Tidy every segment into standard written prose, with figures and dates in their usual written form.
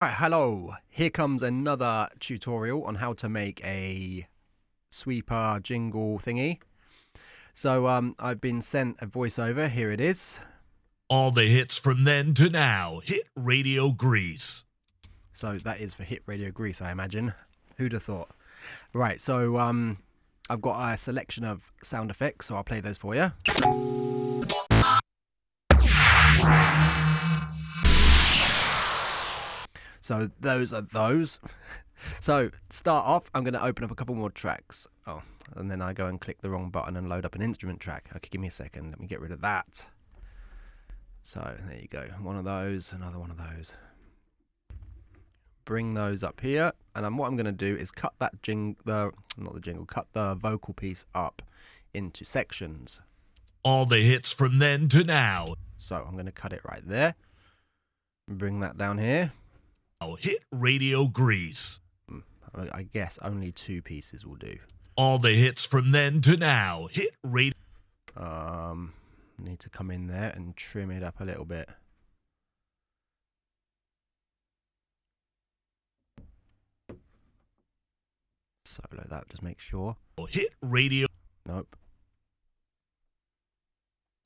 Right, hello. Here comes another tutorial on how to make a sweeper jingle thingy. So I've been sent a voiceover. Here it is. All the hits from then to now. Hit Radio Grease. So that is for Hit Radio Grease, I imagine. Who'd have thought? Right, so I've got a selection of sound effects, so I'll play those for you. So those are those. So start off, I'm going to open up a couple more tracks. Oh, and then I go and click the wrong button and load up an instrument track. Okay, give me a second. Let me get rid of that. So there you go. One of those, another one of those. Bring those up here, and what I'm going to do is cut that cut the vocal piece up into sections. All the hits from then to now. So I'm going to cut it right there. Bring that down here. Hit Radio Grease. I guess only two pieces will do. All the hits from then to now. Hit Radio. Need to come in there and trim it up a little bit. Solo that, just make sure. Hit Radio. Nope.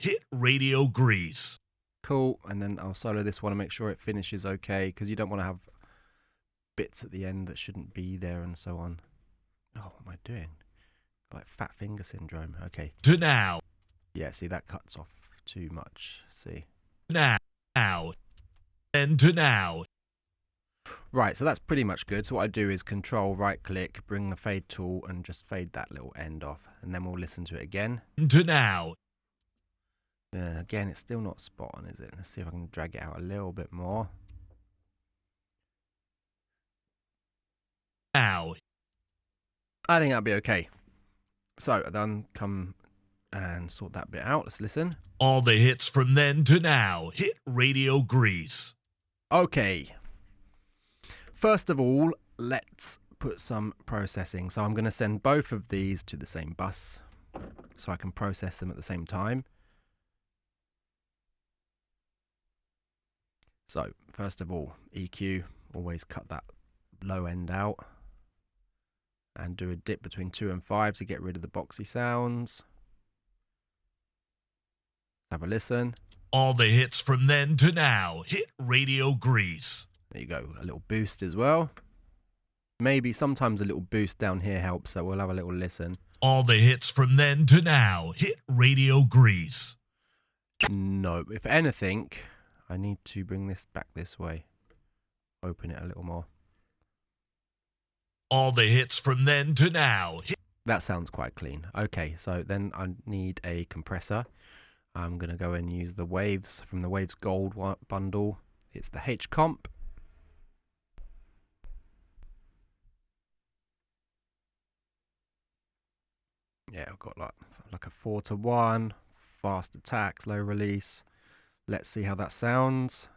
Hit Radio Grease. Cool, and then I'll solo this one and make sure it finishes okay, because you don't want to have bits at the end that shouldn't be there and so on. Oh, what am I doing? Like fat finger syndrome. Okay. To now. Yeah, see, that cuts off too much. See. Now. Then to now. Right, so that's pretty much good. So what I do is control right click, bring the fade tool and just fade that little end off, and then we'll listen to it again. To now. Again, it's still not spot on, is it? Let's see if I can drag it out a little bit more. Now. I think that'll be okay. So then come and sort that bit out. Let's listen. All the hits from then to now. Hit Radio Grease. Okay. First of all, let's put some processing. So I'm going to send both of these to the same bus so I can process them at the same time. So first of all, EQ, always cut that low end out and do a dip between 2 and 5 to get rid of the boxy sounds. Have a listen. All the hits from then to now. Hit Radio Grease. There you go, a little boost as well. Maybe sometimes a little boost down here helps, so we'll have a little listen. All the hits from then to now. Hit Radio Grease. No, if anything, I need to bring this back this way. Open it a little more. All the hits from then to now. That sounds quite clean. Okay, so then I need a compressor. I'm going to go and use the Waves from the Waves Gold bundle. It's the H-Comp. Yeah, I've got like a 4-to-1, fast attack, slow release. Let's see how that sounds.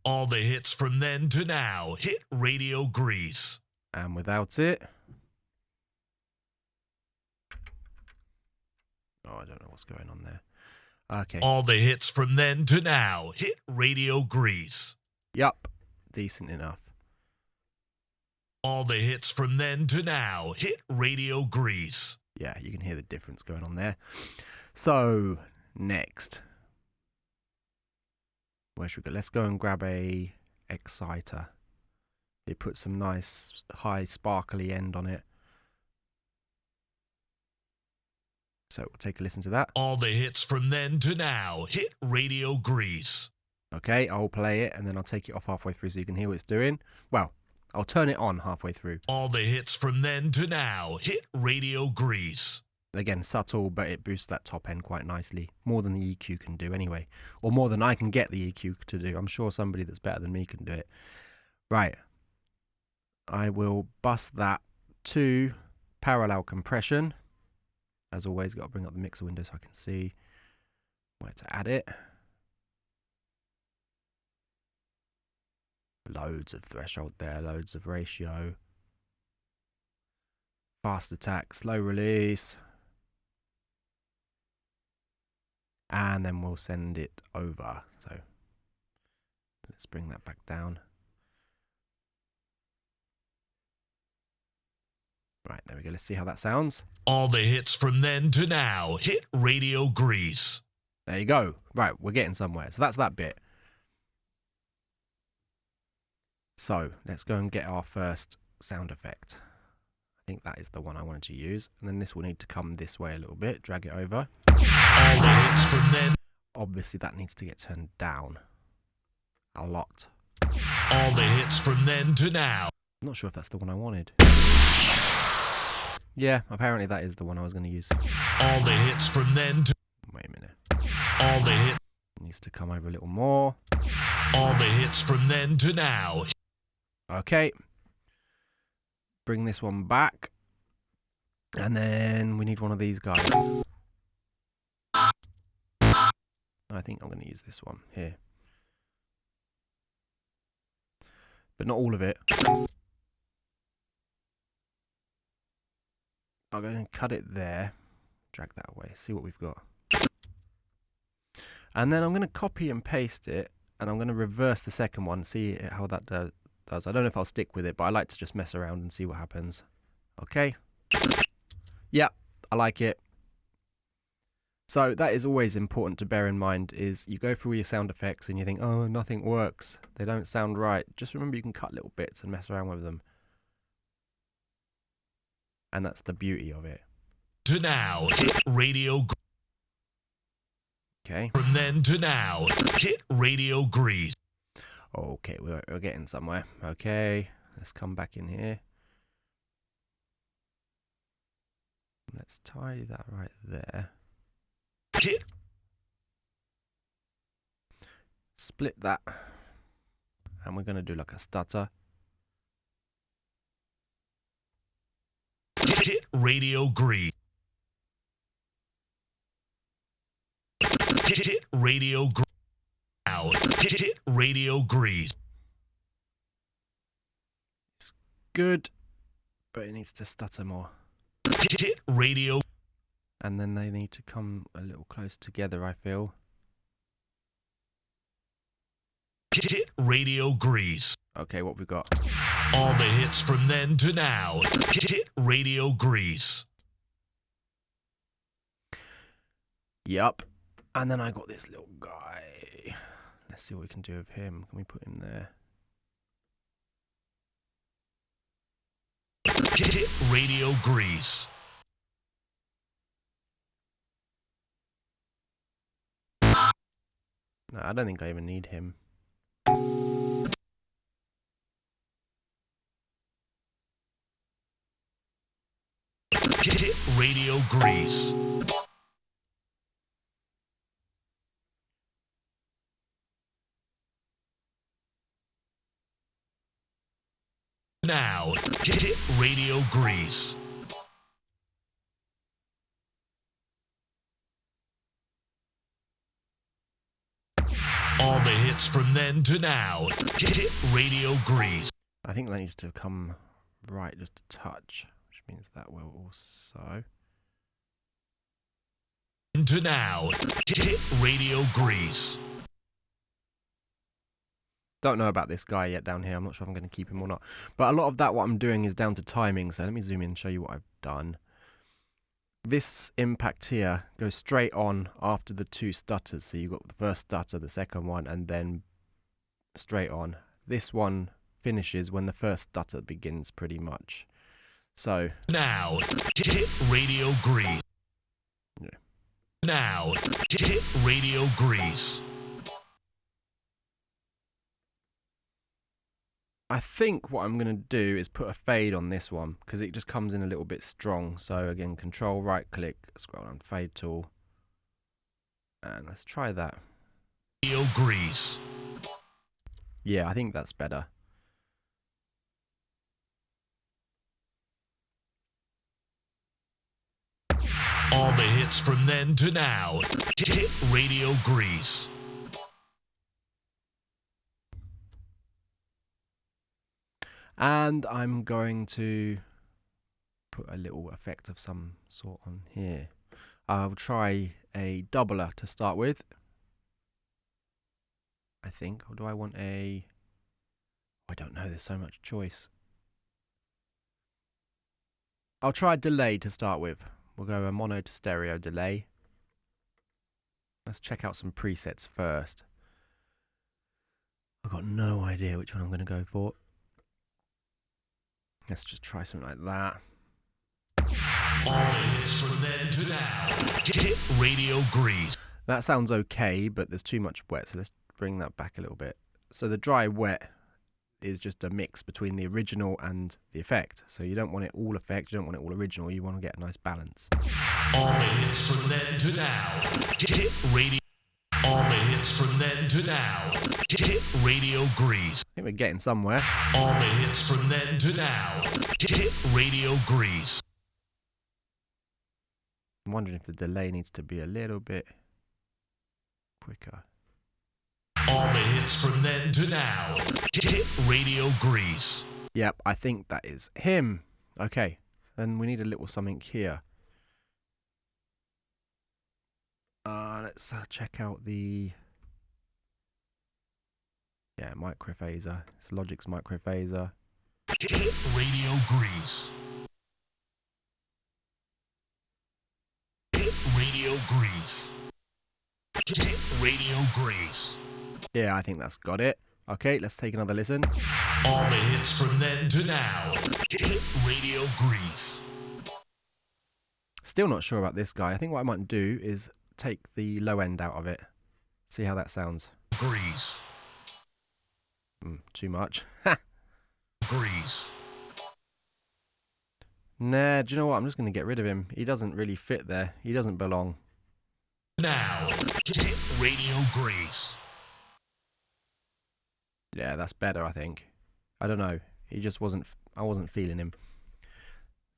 All the hits from then to now. Hit Radio Grease. And without it. Oh, I don't know what's going on there. Okay. All the hits from then to now. Hit Radio Grease. Yup. Decent enough. All the hits from then to now. Hit Radio Grease. Yeah, you can hear the difference going on there. So, next. Where should we go? Let's go and grab a exciter. It puts some nice high sparkly end on it. So we'll take a listen to that. All the hits from then to now. Hit Radio Grease. Okay, I'll play it and then I'll take it off halfway through so you can hear what it's doing. Well, I'll turn it on halfway through. All the hits from then to now. Hit Radio Grease. Again, subtle, but it boosts that top end quite nicely. More than the EQ can do anyway. Or more than I can get the EQ to do. I'm sure somebody that's better than me can do it. Right. I will bust that to parallel compression. As always, got to bring up the mixer window so I can see where to add it. Loads of threshold there, loads of ratio. Fast attack, slow release. And then we'll send it over. So let's bring that back down. Right, there we go. Let's see how that sounds. All the hits from then to now. Hit Radio Grease. There you go. Right, we're getting somewhere. So that's that bit. So let's go and get our first sound effect. I think that is the one I wanted to use. And then this will need to come this way a little bit. Drag it over. All the hits from then. Obviously, that needs to get turned down a lot. All the hits from then to now. I'm not sure if that's the one I wanted. Yeah, apparently that is the one I was going to use. All the hits from then to. Wait a minute. All the hits. It needs to come over a little more. All the hits from then to now. Okay. Bring this one back. And then we need one of these guys. I think I'm going to use this one here. But not all of it. I'm going to cut it there. Drag that away. See what we've got. And then I'm going to copy and paste it. And I'm going to reverse the second one. See how that does. I don't know if I'll stick with it, but I like to just mess around and see what happens. Okay. Yeah, I like it. So that is always important to bear in mind, is you go through your sound effects and you think, oh, nothing works. They don't sound right. Just remember you can cut little bits and mess around with them. And that's the beauty of it. To now, hit Radio. Okay. From then to now, hit Radio Grease. Okay, we're getting somewhere. Okay, let's come back in here. Let's tidy that right there. Hit. Split that. And we're going to do like a stutter. Hit Radio Grease. Hit Radio Grease. Now, hit Radio Grease. It's good, but it needs to stutter more. Hit Radio. And then they need to come a little close together, I feel. Hit Radio Grease. Okay, what we got? All the hits from then to now. Hit Radio Grease. Yup. And then I got this little guy. Let's see what we can do with him. Can we put him there? Hit Radio Grease. No, I don't think I even need him. Hit Radio Grease. Now, hit Radio Grease. All the hits from then to now. Hit Radio Grease. I think that needs to come right just a touch, which means that will also... To now. Hit Radio Grease. Don't know about this guy yet down here. I'm not sure if I'm going to keep him or not. But a lot of that, what I'm doing is down to timing. So let me zoom in and show you what I've done. This impact here goes straight on after the two stutters. So you've got the first stutter, the second one, and then straight on. This one finishes when the first stutter begins, pretty much. So now, hit Radio Grease. Yeah. Now, hit Radio Grease. I think what I'm going to do is put a fade on this one because it just comes in a little bit strong. So again, control, right click, scroll down, fade tool. And let's try that. Radio Grease. Yeah, I think that's better. All the hits from then to now. Hit Radio Grease. And I'm going to put a little effect of some sort on here. I'll try a doubler to start with, I think. Or do I want a... I don't know, there's so much choice. I'll try delay to start with. We'll go a mono to stereo delay. Let's check out some presets first. I've got no idea which one I'm going to go for. Let's just try something like that. All the hits from then to now. Hit Radio Grease. That sounds okay, but there's too much wet, so let's bring that back a little bit. So the dry wet is just a mix between the original and the effect. So you don't want it all effect, you don't want it all original, you want to get a nice balance. All the hits from then to now. Hit Radio. All the hits from then to now. Hit Radio Grease. I think we're getting somewhere. All the hits from then to now. Hit Radio Grease. I'm wondering if the delay needs to be a little bit quicker. All the hits from then to now. Hit Radio Grease. Yep, I think that is him. Okay, then we need a little something here. Let's check out the Microphaser. It's Logic's Microphaser. Hit Radio Grease. Hit Radio Grease. Hit Radio Grease. Yeah, I think that's got it. Okay, let's take another listen. All the hits from then to now. Hit Radio Grease. Still not sure about this guy. I think what I might do is take the low end out of it. See how that sounds. Grease. Too much. Grease. Nah, do you know what? I'm just going to get rid of him. He doesn't really fit there. He doesn't belong. Now, hit Radio Grease. Yeah, that's better, I think. I don't know. He just wasn't... I wasn't feeling him.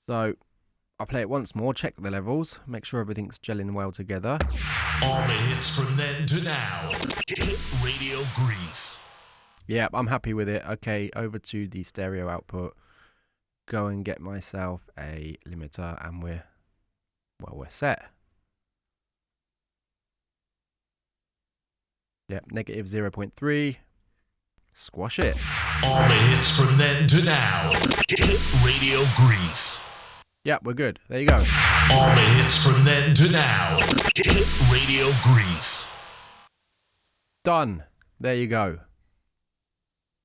So, I'll play it once more, check the levels, make sure everything's gelling well together. All the hits from then to now. Hit Radio Grease. Yep, I'm happy with it. Okay, over to the stereo output. Go and get myself a limiter and we're set. Yep, negative 0.3. Squash it. All the hits from then to now. Hit Radio Grease. Yep, we're good. There you go. All the hits from then to now. Hit Radio Grease. Done. There you go.